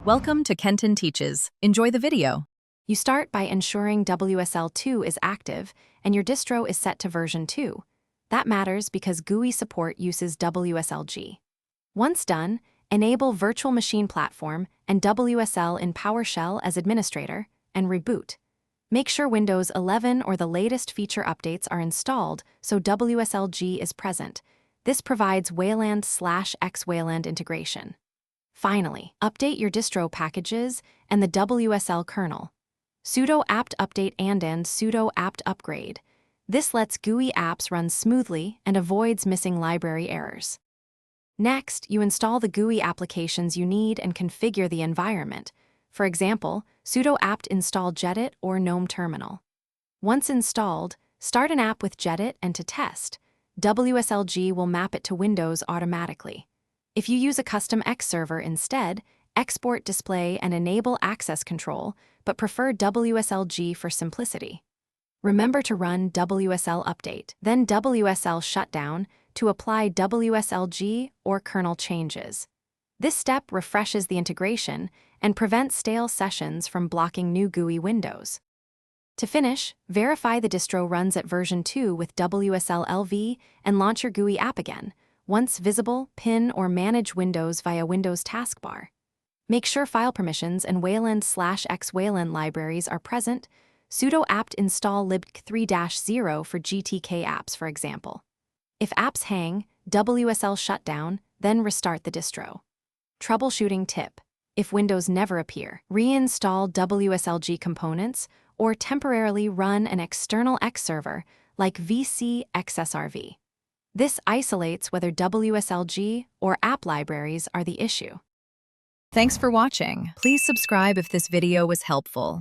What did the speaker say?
Welcome to Kenton Teaches. Enjoy the video. You start by ensuring WSL2 is active and your distro is set to version 2. That matters because GUI support uses WSLG. Once done, enable Virtual Machine Platform and WSL in PowerShell as administrator, and reboot. Make sure Windows 11 or the latest feature updates are installed so WSLG is present. This provides Wayland/Xwayland integration. Finally, update your distro packages and the WSL kernel. Sudo apt update and sudo apt upgrade. This lets GUI apps run smoothly and avoids missing library errors. Next, you install the GUI applications you need and configure the environment. For example, sudo apt install Jedit or GNOME Terminal. Once installed, start an app with Jedit and to test. WSLG will map it to Windows automatically. If you use a custom X server instead, export display and enable access control, but prefer WSLG for simplicity. Remember to run WSL update, then WSL shutdown to apply WSLG or kernel changes. This step refreshes the integration and prevents stale sessions from blocking new GUI windows. To finish, verify the distro runs at version 2 with WSL LV and launch your GUI app again. Once visible, pin or manage Windows via Windows taskbar. Make sure file permissions and Wayland/Xwayland libraries are present. Sudo apt install libc3-0 for GTK apps, for example. If apps hang, WSL shutdown, then restart the distro. Troubleshooting tip. If Windows never appear, reinstall WSLG components or temporarily run an external X server like VC XSRV. This isolates whether WSLG or app libraries are the issue. Thanks for watching. Please subscribe if this video was helpful.